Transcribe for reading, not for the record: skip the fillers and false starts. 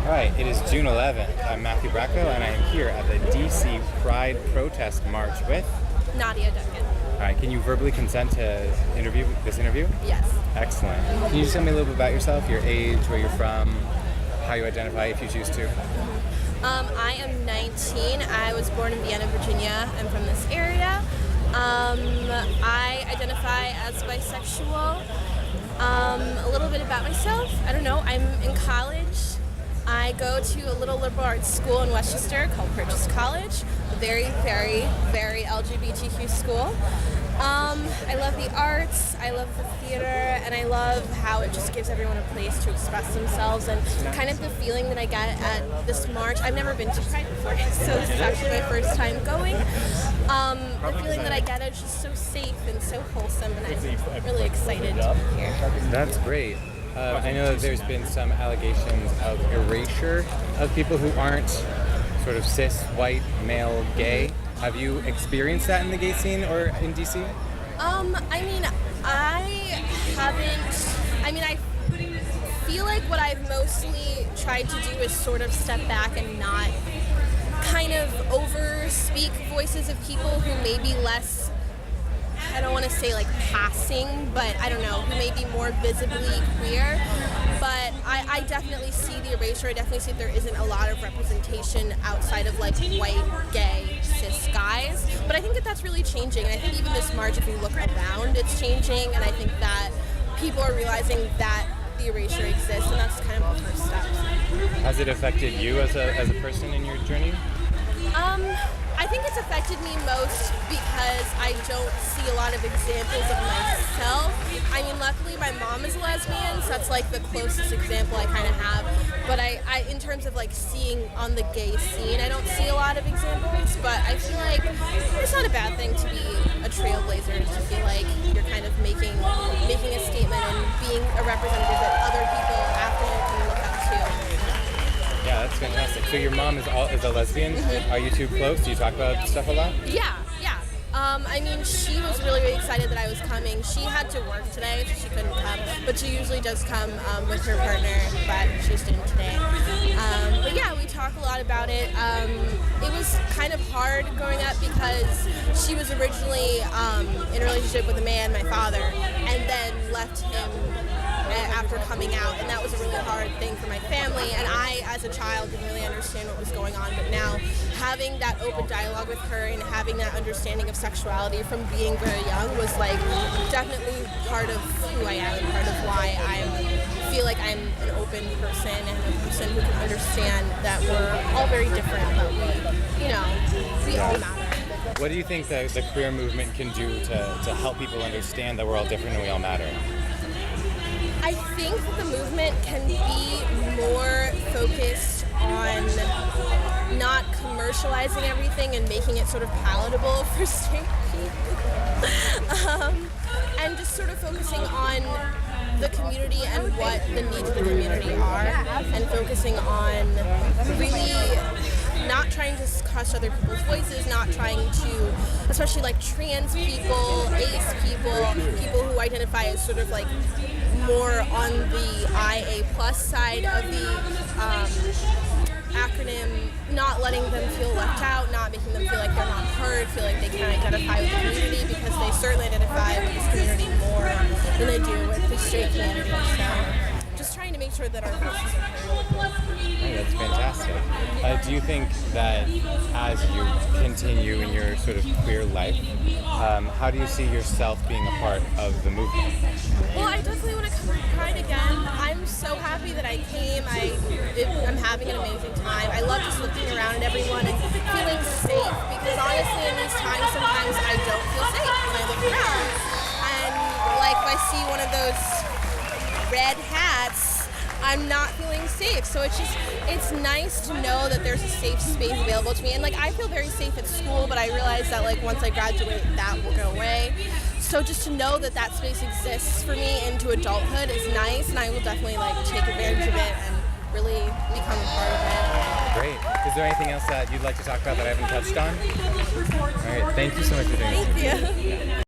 All right, it is June 11th. I'm Matthew Bracco, and I am here at the DC Pride Protest March with Nadia Duncan. All right, can you verbally consent to this interview? Yes. Excellent. Can you just tell me a little bit about yourself, your age, where you're from, how you identify if you choose to? I am 19. I was born in Vienna, Virginia. I'm from this area. I identify as bisexual. A little bit about myself. I don't know. I'm in college. I go to a little liberal arts school in Westchester called Purchase College. A very, very, very LGBTQ school. I love the arts, I love the theater, and I love how it just gives everyone a place to express themselves, and kind of the feeling that I get at this march. I've never been to Pride before, so this is actually my first time going. The feeling that I get is just so safe and so wholesome, and I'm really excited to be here. That's great. I know that there's been some allegations of erasure of people who aren't sort of cis, white, male, gay. Have you experienced that in the gay scene or in DC? I feel like what I've mostly tried to do is sort of step back and not kind of over-speak voices of people who may be less, I don't want to say like passing, but I don't know, who may be more visibly queer. But I definitely see the erasure. I definitely see that there isn't a lot of representation outside of like white, gay, cis guys. But I think that that's really changing. And I think even this march, if you look around, it's changing. And I think that people are realizing that the erasure exists, and that's kind of the first step. Has it affected you as a person in your journey? I think it's affected me most because I don't see a lot of examples of myself. I mean, luckily my mom is a lesbian, so that's like the closest example I kind of have. But I in terms of like seeing on the gay scene, I don't see a lot of examples, but I feel like it's not a bad thing to be a trailblazer, to feel like you're kind of making a statement and being a representative that other people after you can look up to. Yeah, that's fantastic. So your mom is a lesbian? Mm-hmm. Are you two close? Do you talk about stuff a lot? Yeah. I mean, she was really, really excited that I was coming. She had to work today, so she couldn't come. But she usually does come with her partner, but she's doing today. But yeah, we talk a lot about it. It was kind of hard growing up because she was originally in a relationship with a man, my father, and then left him after coming out, and that was a really hard thing for my family, and I as a child didn't really understand what was going on. But now having that open dialogue with her and having that understanding of sexuality from being very young was like definitely part of who I am and part of why I feel like I'm an open person and a person who can understand that we're all very different, but we all matter. What do you think the queer movement can do to help people understand that we're all different and we all matter? I think the movement can be more focused on not commercializing everything and making it sort of palatable for straight people. And just sort of focusing on the community and what the needs of the community are, and focusing on really not trying to crush other people's voices, not trying to, especially like trans people, ace people who identify as sort of like more on the IA plus side of the acronym, not letting them feel left out, not making them feel like they're not heard, feel like they can identify with the community, because they certainly identify with this community more than they do with the straight community. So just trying to make sure that our voices are heard. Oh, that's fantastic. Do you think that as you continue in your sort of queer life, how do you see yourself being a part of the movement? Well, I definitely want to come to Pride again. I'm so happy that I came. I'm having an amazing time. I love just looking around at everyone and feeling safe, because honestly in these times sometimes I don't feel safe when I look around. And like if I see one of those red hats, I'm not feeling safe. So it's nice to know that there's a safe space available to me. And like I feel very safe at school, but I realize that like once I graduate, that will go away. So just to know that that space exists for me into adulthood is nice, and I will definitely like take advantage of it and really become a part of it. Great. Is there anything else that you'd like to talk about that I haven't touched on? All right. Thank you so much for doing this. Thank you.